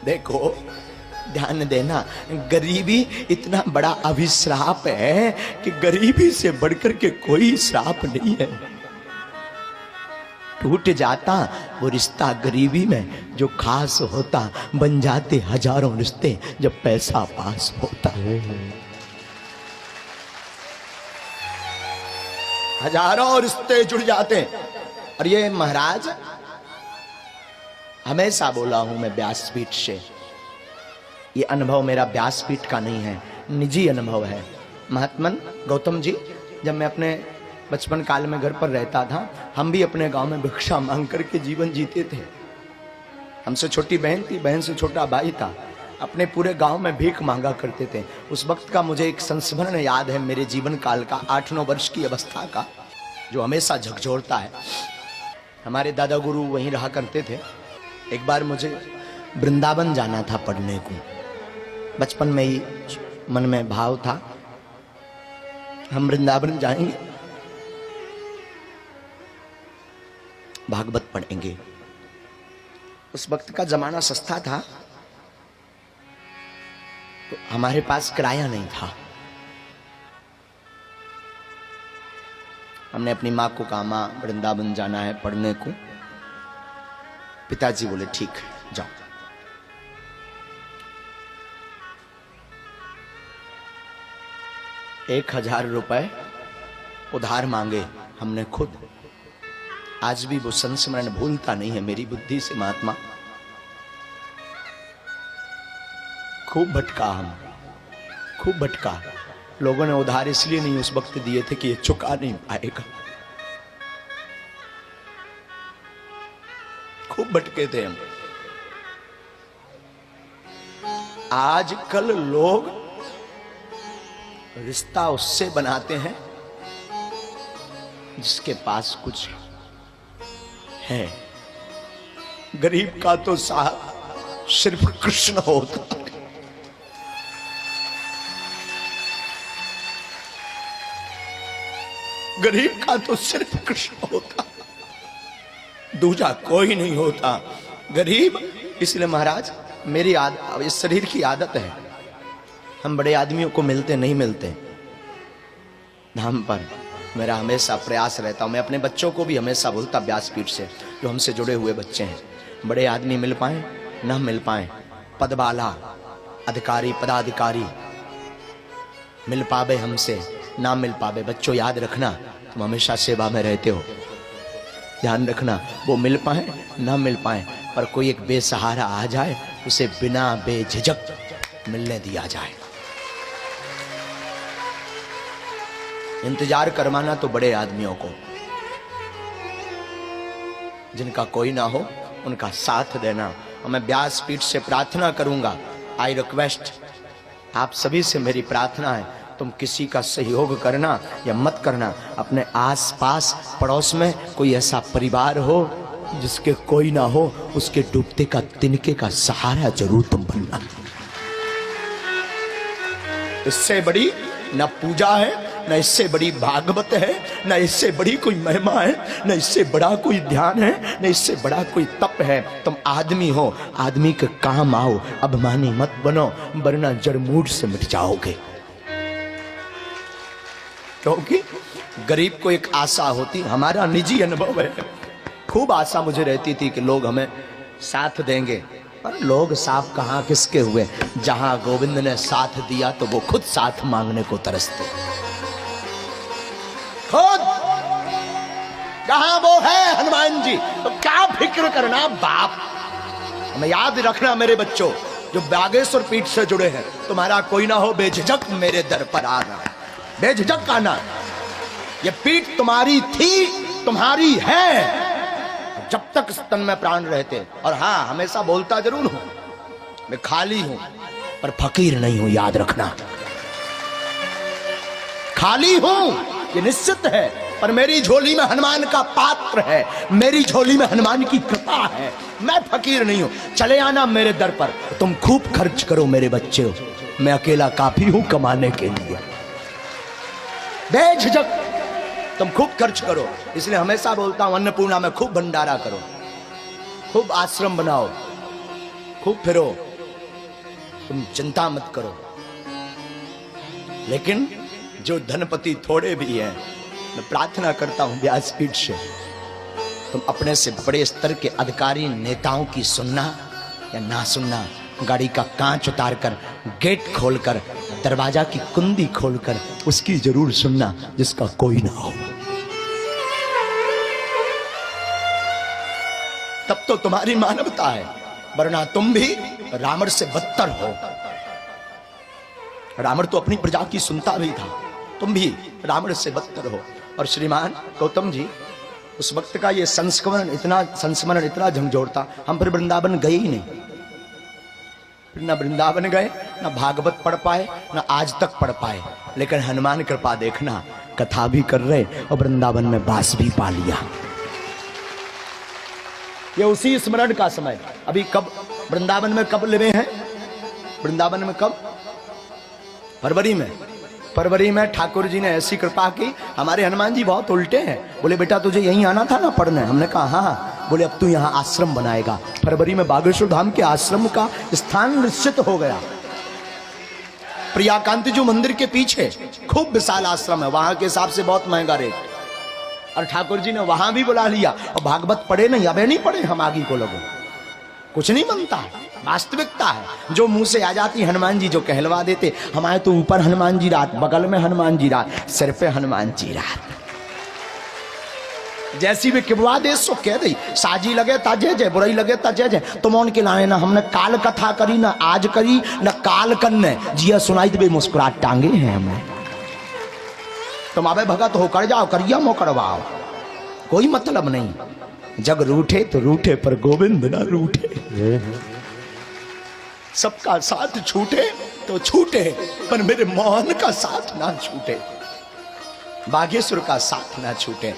देखो ध्यान देना, गरीबी इतना बड़ा अभिश्राप है कि गरीबी से बढ़कर के कोई श्राप नहीं है। टूट जाता वो रिश्ता गरीबी में जो खास होता, बन जाते हजारों रिश्ते जब पैसा पास होता। हजारों रिश्ते जुड़ जाते। और ये महाराज हमेशा बोला हूं मैं व्यासपीठ से, ये अनुभव मेरा व्यासपीठ का नहीं है, निजी अनुभव है। महात्मन गौतम जी, जब मैं अपने बचपन काल में घर पर रहता था, हम भी अपने गांव में भिक्षा मांग करके जीवन जीते थे। हमसे छोटी बहन थी, बहन से छोटा भाई था, अपने पूरे गांव में भीख मांगा करते थे। उस वक्त का मुझे एक संस्मरण याद है, मेरे जीवन काल का 8-9 वर्ष की अवस्था का, जो हमेशा झकझोरता है। हमारे दादा गुरु वहीं रहा करते थे। एक बार मुझे वृंदावन जाना था पढ़ने को, बचपन में ही मन में भाव था हम वृंदावन जाएंगे, भागवत पढ़ेंगे। उस वक्त का जमाना सस्ता था, तो हमारे पास किराया नहीं था। हमने अपनी माँ को कहा, माँ वृंदावन जाना है पढ़ने को। पिताजी बोले ठीक है जाओ। ₹1000 उधार मांगे हमने खुद। आज भी वो संस्मरण भूलता नहीं है मेरी बुद्धि से। महात्मा खूब भटका, हम खूब भटका। लोगों ने उधार इसलिए नहीं उस वक्त दिए थे कि ये चुका नहीं पाएगा। खूब भटके थे हम। आजकल लोग रिश्ता उससे बनाते हैं जिसके पास कुछ है। गरीब का तो साहब सिर्फ कृष्ण होता है। गरीब का तो सिर्फ कृष्ण होता, दूजा कोई नहीं होता। गरीब इसलिए महाराज मेरी इस शरीर की आदत है, हम बड़े आदमियों को मिलते नहीं मिलते धाम पर। मेरा हमेशा प्रयास रहता हूं, मैं अपने बच्चों को भी हमेशा बोलता व्यासपीठ से, जो हमसे जुड़े हुए बच्चे हैं, बड़े आदमी मिल पाए ना मिल पाए, पदवाला अधिकारी पदाधिकारी मिल पावे हमसे ना मिल पावे, बच्चों याद रखना तुम हमेशा सेवा में रहते हो, ध्यान रखना। वो मिल पाए ना मिल पाए, पर कोई एक बेसहारा आ जाए उसे बिना बेझिझक मिलने दिया जाए। इंतजार करवाना तो बड़े आदमियों को, जिनका कोई ना हो उनका साथ देना। और मैं व्यासपीठ से प्रार्थना करूंगा, आई रिक्वेस्ट, आप सभी से मेरी प्रार्थना है, तुम किसी का सहयोग करना या मत करना, अपने आसपास पड़ोस में कोई ऐसा परिवार हो जिसके कोई ना हो, उसके डूबते का तिनके का सहारा जरूर तुम बनना। इससे बड़ी न पूजा है, न इससे बड़ी भागवत है, न इससे बड़ी कोई महिमा है, न इससे बड़ा कोई ध्यान है, न इससे बड़ा कोई तप है। तुम आदमी हो, आदमी के काम आओ, अभिमानी मत बनो, वरना जड़मूड से मिट जाओगे। क्योंकि गरीब को एक आशा होती, हमारा निजी अनुभव है, खूब आशा मुझे रहती थी कि लोग हमें साथ देंगे, पर लोग साफ कहां किसके हुए। जहां गोविंद ने साथ दिया तो वो खुद साथ मांगने को तरसते, खुद। जहां वो है हनुमान जी, तो क्या फिक्र करना बाप। हमें याद रखना मेरे बच्चों, जो बागेश्वर पीठ से जुड़े हैं, तुम्हारा कोई ना हो, बेझिझक मेरे दर पर आना, बेझिझक आना। ये पीठ तुम्हारी थी, तुम्हारी है, जब तक तन में प्राण रहते। और हाँ, हमेशा बोलता जरूर हूं, मैं खाली हूं पर फकीर नहीं हूं, याद रखना। खाली हूं ये निश्चित है, पर मेरी झोली में हनुमान का पात्र है, मेरी झोली में हनुमान की कृपा है। मैं फकीर नहीं हूं। चले आना मेरे दर पर, तुम खूब खर्च करो मेरे बच्चे हो, मैं अकेला काफी हूं कमाने के लिए। बेझिझक तुम खूब खर्च करो। इसलिए हमेशा बोलता हूं, अन्नपूर्णा में खूब भंडारा करो, खूब आश्रम बनाओ, खूब फिरो, तुम चिंता मत करो। लेकिन जो धनपति थोड़े भी हैं, मैं प्रार्थना करता हूं व्यासपीठ से, तुम अपने से बड़े स्तर के अधिकारी नेताओं की सुनना या ना सुनना, गाड़ी का कांच उतारकर, गेट खोलकर, दरवाजा की कुंडी खोलकर उसकी जरूर सुनना जिसका कोई ना हो। तब तो तुम्हारी मानवता है, वरना तुम भी रावण से बदतर हो। रावण तो अपनी प्रजा की सुनता भी था, तुम भी रावण से बदतर हो। और श्रीमान गौतम जी, उस वक्त का ये संस्मरण इतना झंझोड़ता, हम फिर वृंदावन गए ही नहीं। फिर ना वृंदावन गए, ना भागवत पढ़ पाए, ना आज तक पढ़ पाए। लेकिन हनुमान कृपा देखना, कथा भी कर रहे और वृंदावन में वास भी पा लिया। ये उसी स्मरण का समय। अभी कब वृंदावन में कब लिवे हैं? वृंदावन में कब? फरवरी में। फरवरी में ठाकुर जी ने ऐसी कृपा की। हमारे हनुमान जी बहुत उल्टे हैं। बोले बेटा तुझे यहीं आना था ना पढ़ने। हमने कहा हाँ। बोले अब तू यहाँ आश्रम बनाएगा। फरवरी में बागेश्वर धाम के आश्रम का स्थान निश्चित हो गया। प्रियाकांति जो मंदिर के पीछे खूब विशाल आश्रम है, वहां के हिसाब से बहुत महंगा रेट। और ठाकुर जी ने वहां भी बुला लिया। और भागवत पढ़े नहीं, अबे नहीं पढ़े हम आगे को लोगों, कुछ नहीं बनता। वास्तविकता है जो मुंह से आ जाती, हनुमान जी जो कहलवा देते। हमारे तो ऊपर हनुमान जी रात, बगल में हनुमान जी रात, सिर पे हनुमान जी रात। जैसी भी किबवा दे सो कह दी। साजी लगे ता जय जय, बुराई लगे ता जय जय। तुम उनके लाए ना, हमने काल कथा करी ना आज करी ना काल करने। जिया सुनाई दे मुस्कुराहट टांगे हैं हमने। तुम आवे भगत हो कर जाओ, करिया मो करवाओ, कोई मतलब नहीं। जग रूठे तो रूठे पर गोविंद ना रूठे। सबका साथ छूटे तो छूटे, पर मेरे मोहन का साथ ना छूटे, बागेश्वर का साथ ना छूटे।